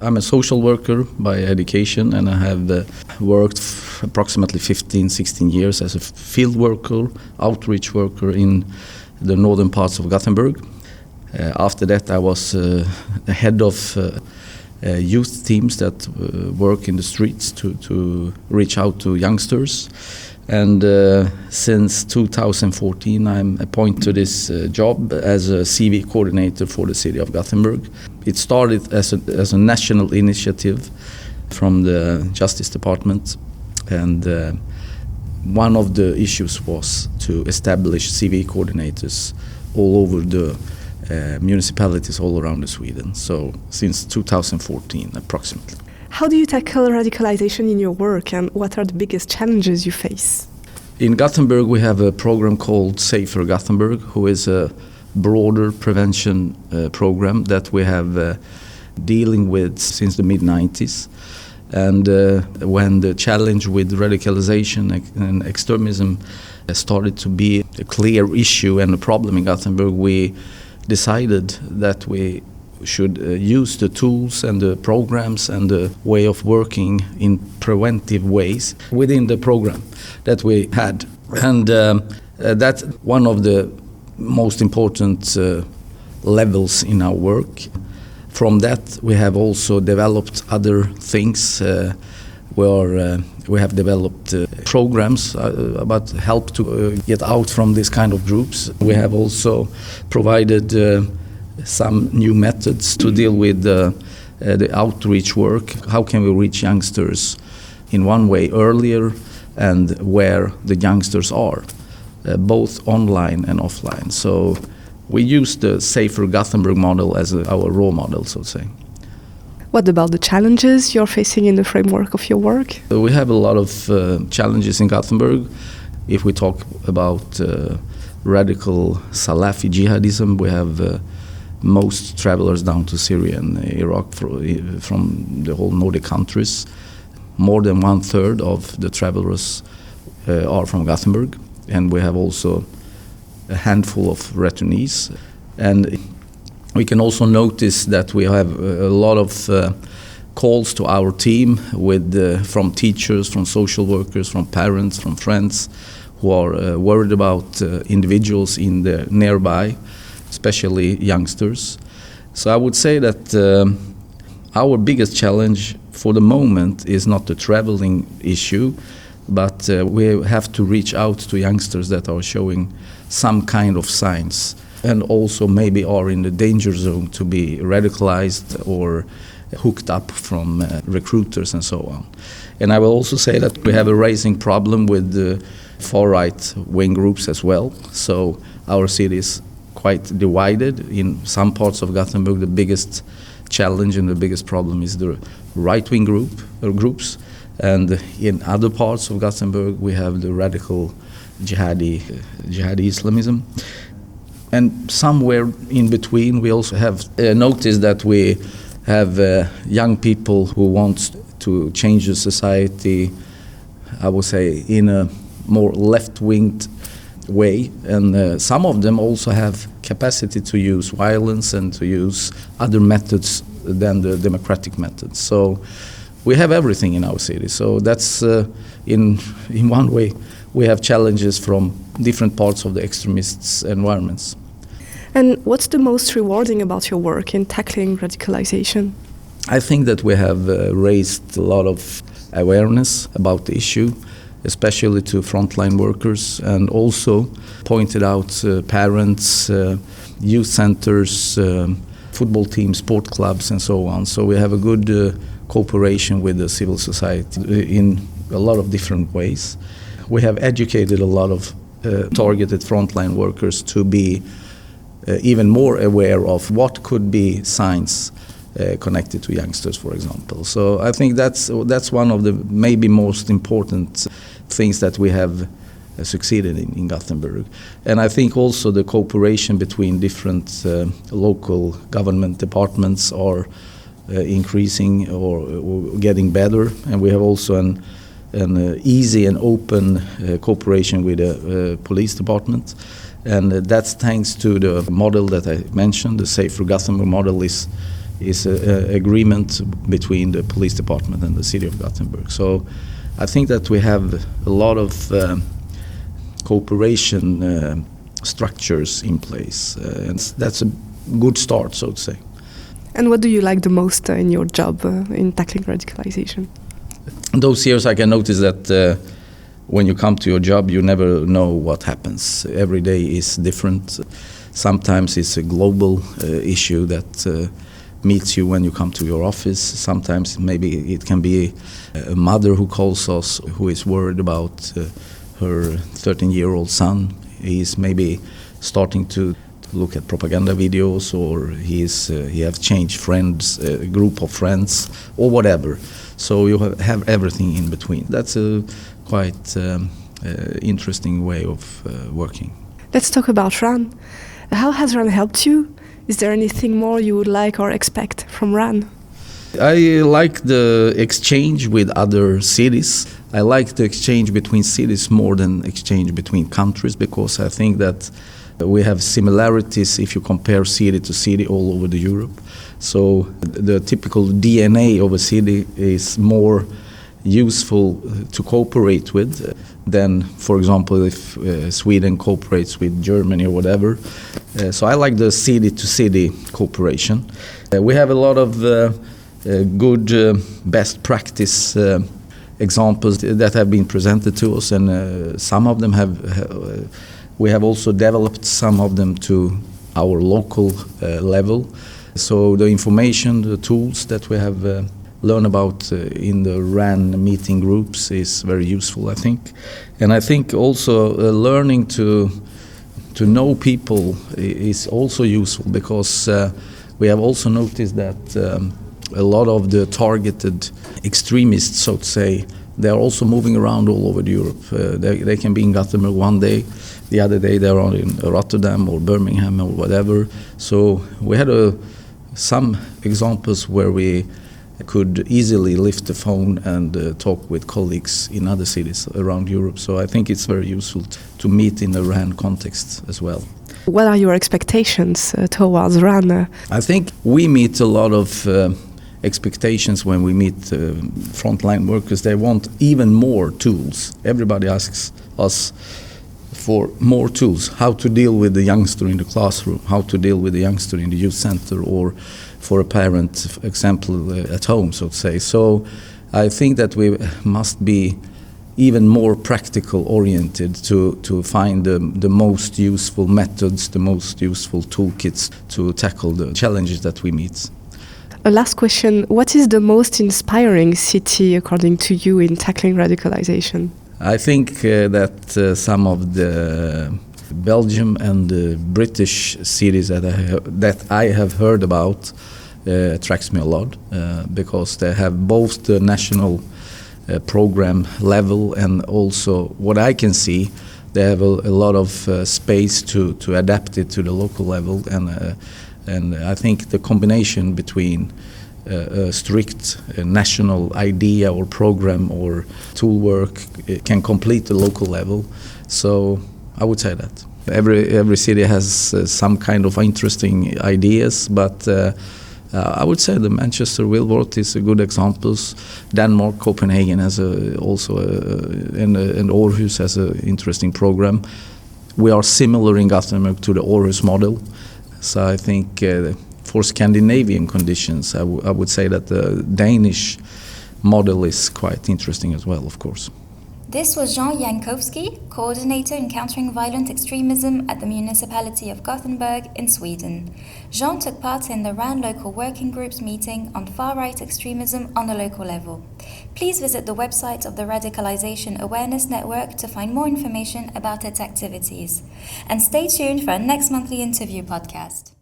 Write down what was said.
I'm a social worker by education, and I have worked approximately 15, 16 years as a field worker, outreach worker in the northern parts of Gothenburg. After that, I was the head of youth teams that work in the streets to reach out to youngsters. And since 2014, I'm appointed to this job as a CV coordinator for the city of Gothenburg. It started as a national initiative from the Justice Department, and one of the issues was to establish CV coordinators all over the municipalities all around Sweden. So since 2014, approximately. How do you tackle radicalization in your work, and what are the biggest challenges you face? In Gothenburg, we have a program called Safer Gothenburg, who is a broader prevention program that we have dealing with since the mid-90s. And when the challenge with radicalization and extremism started to be a clear issue and a problem in Gothenburg, we decided that we should use the tools and the programs and the way of working in preventive ways within the program that we had. And that's one of the most important levels in our work. From that, we have also developed other things where we have developed programs about help to get out from this kind of groups. We have also provided some new methods to deal with the outreach work. How can we reach youngsters in one way earlier and where the youngsters are, both online and offline. So we use the Safer Gothenburg model as our role model, so to say. What about the challenges you're facing in the framework of your work? We have a lot of challenges in Gothenburg. If we talk about radical Salafi jihadism, we have most travelers down to Syria and Iraq from the whole Nordic countries. More than 1/3 of the travelers are from Gothenburg, and we have also a handful of returnees. And we can also notice that we have a lot of calls to our team from teachers, from social workers, from parents, from friends who are worried about individuals in the nearby, especially youngsters. So I would say that our biggest challenge for the moment is not the traveling issue, but we have to reach out to youngsters that are showing some kind of signs and also maybe are in the danger zone to be radicalized or hooked up from recruiters and so on. And I will also say that we have a rising problem with the far-right wing groups as well. So our city is quite divided. In some parts of Gothenburg, the biggest challenge and the biggest problem is the right-wing groups. And in other parts of Gothenburg, we have the radical jihadi Islamism. And somewhere in between, we also have noticed that we have young people who want to change the society, I would say, in a more left-winged way. And some of them also have capacity to use violence and to use other methods than the democratic methods. So we have everything in our city. So that's, in one way, we have challenges from different parts of the extremists' environments. And what's the most rewarding about your work in tackling radicalization? I think that we have raised a lot of awareness about the issue, especially to frontline workers, and also pointed out parents, youth centers, football teams, sport clubs, and so on. So we have a good cooperation with the civil society in a lot of different ways. We have educated a lot of targeted frontline workers to be even more aware of what could be signs connected to youngsters, for example. So I think that's one of the maybe most important things that we have succeeded in Gothenburg. And I think also the cooperation between different local government departments are increasing or getting better. And we have also an easy and open cooperation with the police department. And that's thanks to the model that I mentioned. The Safer Gothenburg model is is an agreement between the police department and the city of Gothenburg. So I think that we have a lot of cooperation structures in place, and that's a good start, so to say. And what do you like the most in your job in tackling radicalization? Those years I can notice that when you come to your job, you never know what happens. Every day is different. Sometimes it's a global issue that meets you when you come to your office. Sometimes maybe it can be a mother who calls us who is worried about her 13-year-old son. He's maybe starting to look at propaganda videos, or he has changed friends, a group of friends, or whatever. So you have everything in between. That's a quite interesting way of working. Let's talk RAN. How has RAN helped you? Is there anything more you would like or expect from RAN? I like the exchange with other cities. I like the exchange between cities more than exchange between countries, because I think that we have similarities if you compare city to city all over the Europe. So the typical DNA of a city is more useful to cooperate with than, for example, if Sweden cooperates with Germany or whatever. So I like the city-to-city cooperation. We have a lot of good best practice examples that have been presented to us, and some of them we have also developed some of them to our local level. So the information, the tools that we have learned about in the RAN meeting groups is very useful, I think. And I think also learning to know people is also useful, because we have also noticed that a lot of the targeted extremists, so to say, they are also moving around all over Europe. They can be in Gothenburg one day, the other day they are in Rotterdam or Birmingham or whatever. So we had some examples where we could easily lift the phone and talk with colleagues in other cities around Europe. So I think it's very useful to meet in a RAN context as well. What are your expectations towards RAN? I think we meet a lot of expectations when we meet frontline workers. They want even more tools. Everybody asks us for more tools, how to deal with the youngster in the classroom, how to deal with the youngster in the youth center, or for a parent, for example, at home, so to say. So I think that we must be even more practical oriented to find the most useful methods, the most useful toolkits to tackle the challenges that we meet. A last question, what is the most inspiring city according to you in tackling radicalization? I think that some of the Belgium and the British cities that I have heard about attracts me a lot, because they have both the national program level, and also what I can see, they have a lot of space to adapt it to the local level, and I think the combination between a strict national idea or program or tool work can complete the local level. So I would say that every city has some kind of interesting ideas, but I would say the Manchester Wilworth is a good example. Denmark, Copenhagen has and Aarhus has an interesting program. We are similar in Gothenburg to the Aarhus model. So I think for Scandinavian conditions, I would say that the Danish model is quite interesting as well, of course. This was Jean Jankowski, Coordinator in Countering Violent Extremism at the Municipality of Gothenburg in Sweden. Jean took part in the RAN Local Working Group's meeting on far-right extremism on the local level. Please visit the website of the Radicalization Awareness Network to find more information about its activities. And stay tuned for our next monthly interview podcast.